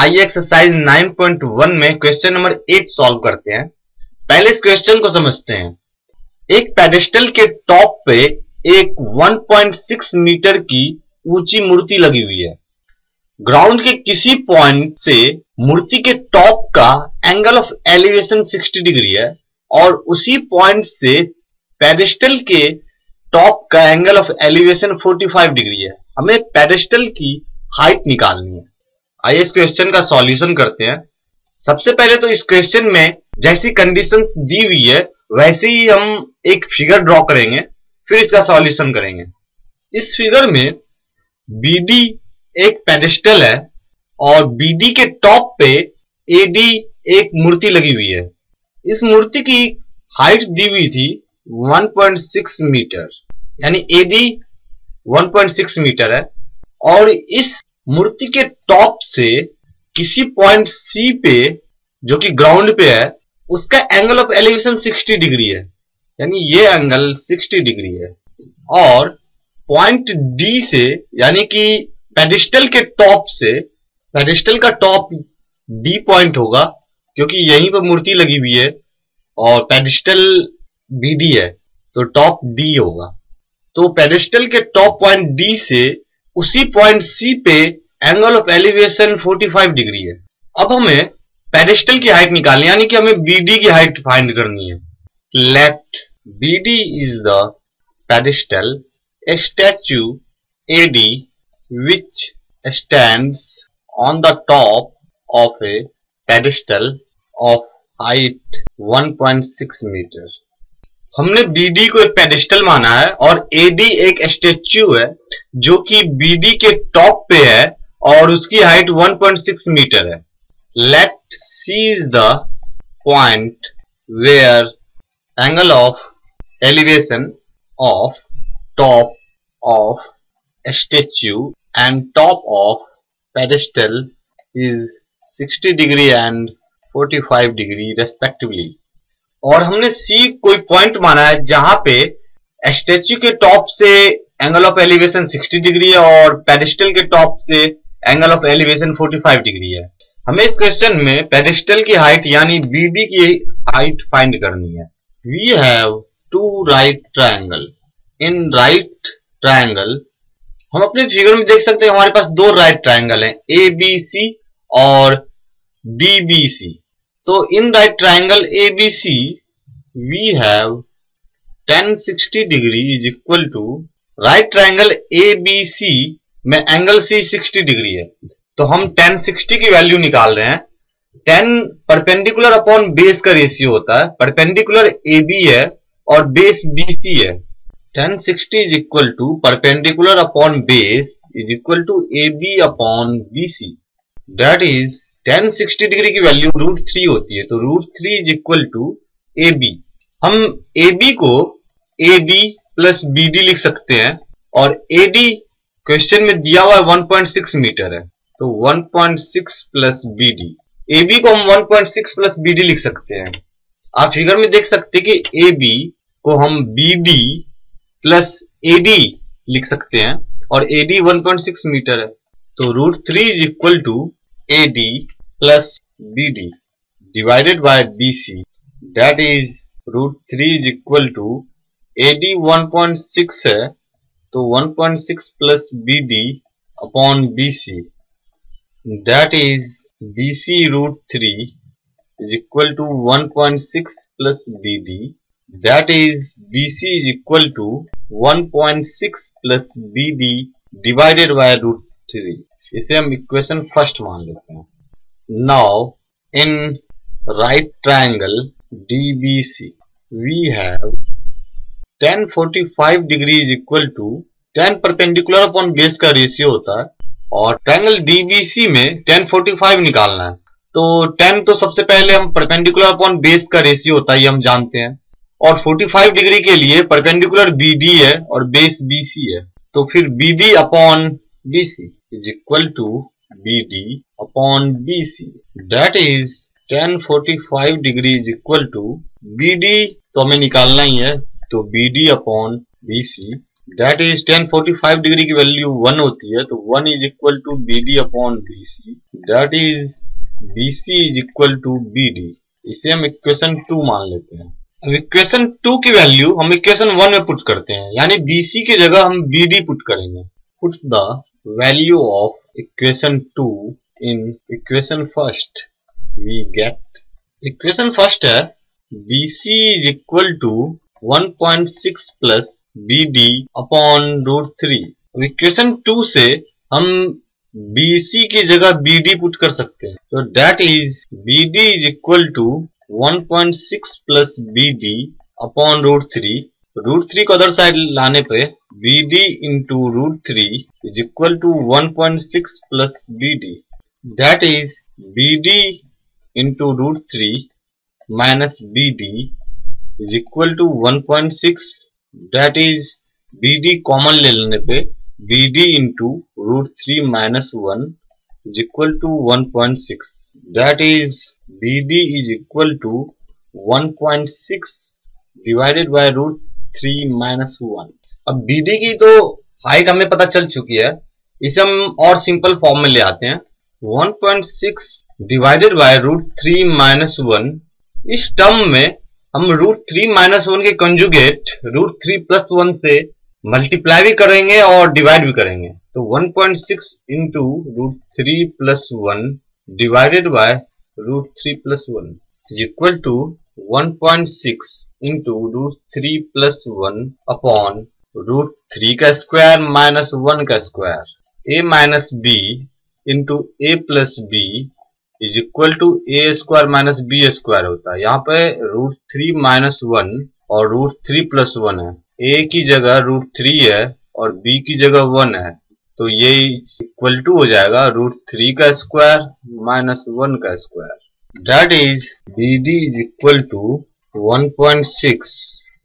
आइए एक्सरसाइज 9.1 में question number 8 solve करते हैं। पहले इस क्वेश्चन को समझते हैं। एक पेडेस्टल के टॉप पे एक 1.6 मीटर की ऊंची मूर्ति लगी हुई है। ग्राउंड के किसी पॉइंट से मूर्ति के टॉप का एंगल ऑफ एलिवेशन 60 डिग्री है और उसी पॉइंट से पेडेस्टल के टॉप का एंगल ऑफ एलिवेशन 45 डिग्री है। हमें पेडेस्टल की हाइट निकालनी है। आइए इस क्वेश्चन का सॉल्यूशन करते हैं। सबसे पहले तो इस क्वेश्चन में जैसी कंडीशंस दी हुई है वैसे ही हम एक फिगर ड्रॉ करेंगे, फिर इसका सॉल्यूशन करेंगे। इस फिगर में BD एक पेडेस्टल है और BD के टॉप पे AD एक मूर्ति लगी हुई है। इस मूर्ति की हाइट दी हुई थी 1.6 मीटर, यानी AD 1.6 मीटर है और इस मूर्ति के टॉप से किसी पॉइंट C पे जो कि ग्राउंड पे है उसका एंगल ऑफ एलिवेशन 60 डिग्री है, यानी ये एंगल 60 डिग्री है। और पॉइंट D से, यानी कि पेडेस्टल के टॉप से, पेडेस्टल का टॉप D पॉइंट होगा क्योंकि यहीं पर मूर्ति लगी हुई है और पेडेस्टल BD है तो टॉप D होगा। तो पेडेस्टल के टॉप पॉइंट D से उसी पॉइंट C पे एंगल ऑफ एलिवेशन 45 डिग्री है। अब हमें पेडेस्टल की हाइट निकालनी है, यानी कि हमें BD की हाइट फाइंड करनी है। Let BD is the pedestal a statue AD which stands on the top of a pedestal of height 1.6 metre. हमने BD को एक पेडेस्टल माना है और AD एक स्टैच्यू है जो कि BD के टॉप पे है और उसकी हाइट 1.6 मीटर है। Let C is the point where angle of elevation of top of statue and top of pedestal is 60 degree and 45 degree respectively। और हमने C कोई पॉइंट माना है जहां पे स्टैच्यू के टॉप से एंगल ऑफ एलिवेशन 60 डिग्री है और पेडेस्टल के टॉप से एंगल ऑफ एलिवेशन 45 डिग्री है। हमें इस क्वेश्चन में पेडेस्टल की हाइट यानी BD की हाइट फाइंड करनी है। We have two right triangle. इन राइट ट्रायंगल हम अपने फिगर में देख सकते हैं हमारे पास दो राइट ट्रायंगल हैं, ABC और DBC। तो in right triangle ABC we have tan 60 degree is equal to, right triangle ABC में एंगल C 60 डिग्री है तो हम tan 60 की वैल्यू निकाल रहे हैं। tan परपेंडिकुलर अपॉन बेस का रेशियो होता है, परपेंडिकुलर AB है और बेस BC है। tan 60 is equal to perpendicular upon base is equal to AB upon BC। That is tan 60 degree की वैल्यू √3 होती है तो √3 इज इक्वल टू AB। हम AB को AD प्लस BD लिख सकते हैं और AD क्वेश्चन में दिया हुआ 1.6 मीटर है तो 1.6 प्लस BD। AB को हम 1.6 प्लस BD लिख सकते हैं। आप फिगर में देख सकते हैं कि AB को हम BD प्लस AD लिख सकते हैं और AD 1.6 मीटर है तो √3 is equal to AD plus BD divided by BC। That is √3 is equal to AD 1.6 है तो 1.6 plus BD upon BC। That is BC √3 is equal to 1.6 plus BD। That is BC is equal to 1.6 plus BD divided by √3। इसे हम equation first मान लेते हैं। Now in right triangle DBC we have tan 45 degree is equal to, tan perpendicular upon base का ratio होता है और triangle DBC में tan 45 निकालना है तो tan तो सबसे पहले हम परपेंडिकुलर अपॉन बेस का रेशियो होता है ये हम जानते हैं और 45 डिग्री के लिए परपेंडिकुलर BD है और बेस BC है तो फिर BD upon BC is equal to BD upon BC। That is tan 45 degree is equal to BD तो हमें निकालना ही है तो BD upon BC that is tan 45 degree की वैल्यू 1 होती है, तो 1 is equal to BD upon BC, that is BC is equal to BD। इसे हम इक्वेशन 2 मान लेते हैं। अब इक्वेशन 2 की वैल्यू हम इक्वेशन 1 में पुट करते हैं, यानी BC की जगह हम BD पुट करेंगे। Put the value of equation 2 in equation first, we get equation first है BC is equal to 1.6 plus BD upon √3। Equation 2 से हम BC की जगह BD पुट कर सकते हैं, तो that is BD is equal to 1.6 plus BD upon √3। √3 को अदर साइड लाने पे BD into √3 is equal to 1.6 plus BD, that is BD into √3 minus BD is equal to 1.6, that is BD common ले लेने पे BD into √3 minus 1 is equal to 1.6, that is BD is equal to 1.6 divided by √3 minus 1। अब BD की तो height हमें पता चल चुकी है, इसे हम और सिंपल फॉर्म में ले आते हैं। 1.6 डिवाइडेड बाय √3 माइनस 1, इस टर्म में हम √3 माइनस 1 के कंजुगेट √3 प्लस 1 से मल्टीप्लाई भी करेंगे और डिवाइड भी करेंगे, तो 1.6 into √3 plus 1 divided by √3 plus 1 is equal to 1.6 into √3 plus 1 upon √3 का स्क्वायर माइनस 1 का square, a minus b into a plus b is equal to a square minus b square होता है। यहाँ पे √3 माइनस 1 और √3 प्लस 1 है, a की जगह √3 है और b की जगह 1 है, तो ये इक्वल टू हो जाएगा √3 का स्क्वायर माइनस 1 का square, that is BD is equal to 1.6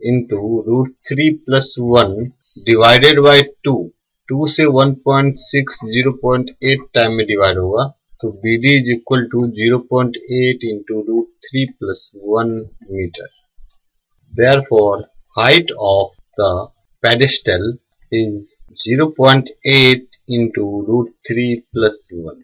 into √3 plus 1 divided by 2 से 1.6 0.8 टाइम में डिवाइड होगा, तो BD is equal to 0.8 into √3 plus 1 meter. Therefore, height of the pedestal is 0.8 into √3 plus 1.